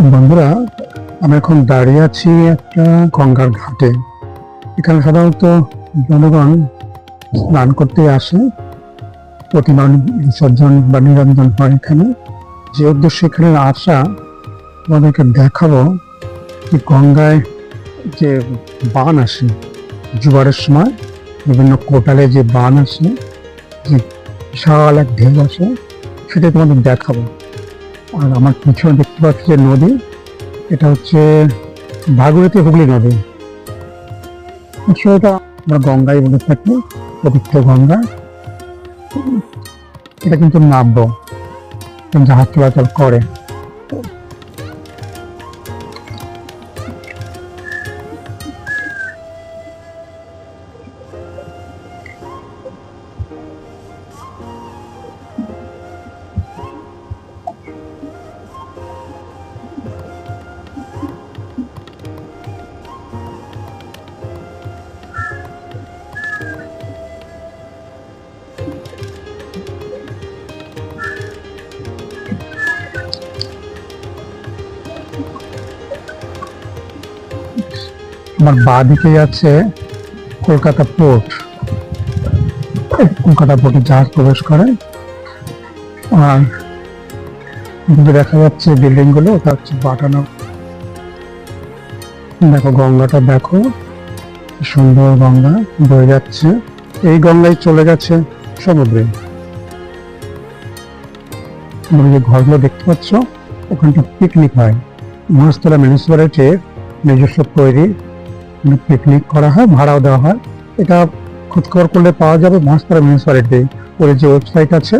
বন্ধুরা, আমি এখন দাঁড়িয়ে আছি একটা গঙ্গার ঘাটে। এখানে সাধারণত জনগণ স্নান করতে আসে, প্রতিমা বিসর্জন বা নিরঞ্জন হয় এখানে। যে উদ্দেশ্যে এখানে আসা, তোমাদেরকে দেখাবো যে গঙ্গায় যে বান আসে জোয়ারের সময়, বিভিন্ন কোটালে যে বান আসে, যে বিশাল এক ঢেউ আসে, সেটাই তোমাদের দেখাবো। আর আমার পিছনে দেখতে পাচ্ছি যে নদী, এটা হচ্ছে ভাগীরথী হুগলি নদী। আসলে এটা আমরা গঙ্গায় বলে থাকি, পবিত্র গঙ্গা। এটা কিন্তু নাব্য, জাহাজ চলাচল করে। আমার বাঁ দিকে আছে কলকাতা পোর্ট। কলকাতা পোর্টে জাহাজ প্রবেশ করে। আর দেখা যাচ্ছে বিল্ডিং গুলো, ওটা হচ্ছে বাটানো। দেখো গঙ্গাটা, দেখো কি সুন্দর গঙ্গা বয়ে যাচ্ছে। এই গঙ্গায় চলে গেছে সমুদ্রে। তোমরা যে ঘরগুলো দেখতে পাচ্ছ, ওখানটা পিকনিক হয়। মহেশতলা মিউনিসিপ্যালিটির নিজস্ব তৈরি, পিকনিক করা হয়, ভাড়াও দেওয়া হয়। এটা খোঁজখবর করলে পাওয়া যাবে মহেশতলা মিউনিসিপ্যালিটি ওর যে ওয়েবসাইট আছে,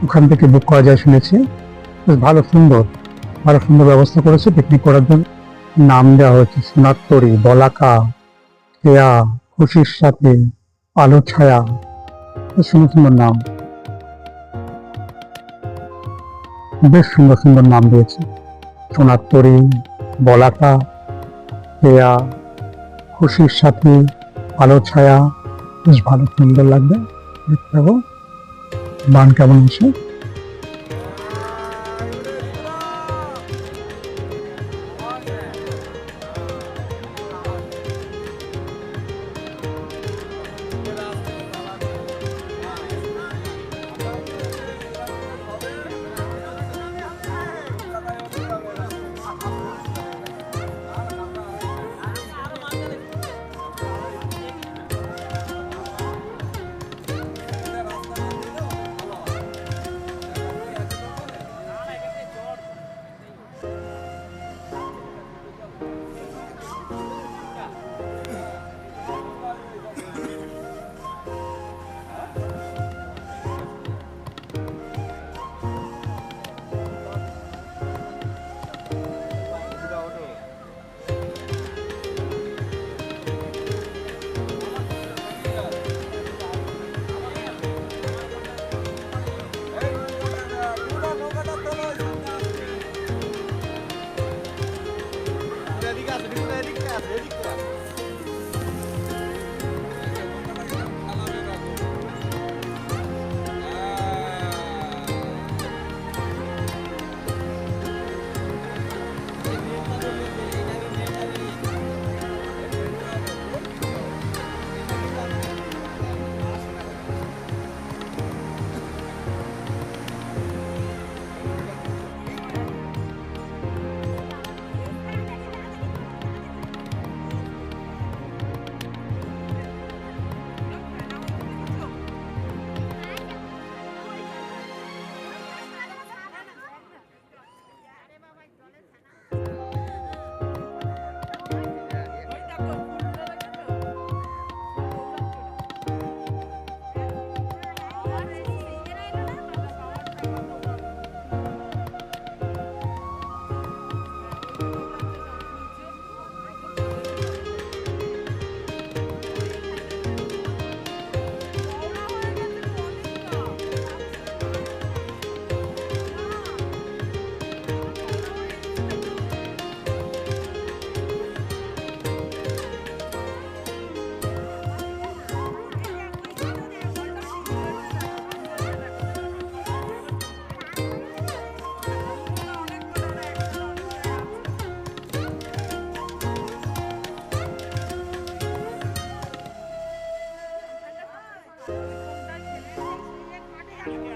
ওখান থেকে বুক করা যায় শুনেছি। বেশ ভালো সুন্দর ব্যবস্থা করেছে পিকনিক করার জন্য। নাম দেওয়া হয়েছে সোনারতরী, বলাকা, কেয়া, খুশির সাথে, আলো ছায়া। সুন্দর সুন্দর নাম, বেশ সুন্দর সুন্দর নাম দিয়েছে। সোনারতরী, বলাকা, কেয়া, খুশির সাথে, আলো ছায়া। বেশ ভালো সুন্দর লাগবে। দেখতে পাবো বান কেমন আছে। কোনটা ছেলে সেই এক মাঠে যাবে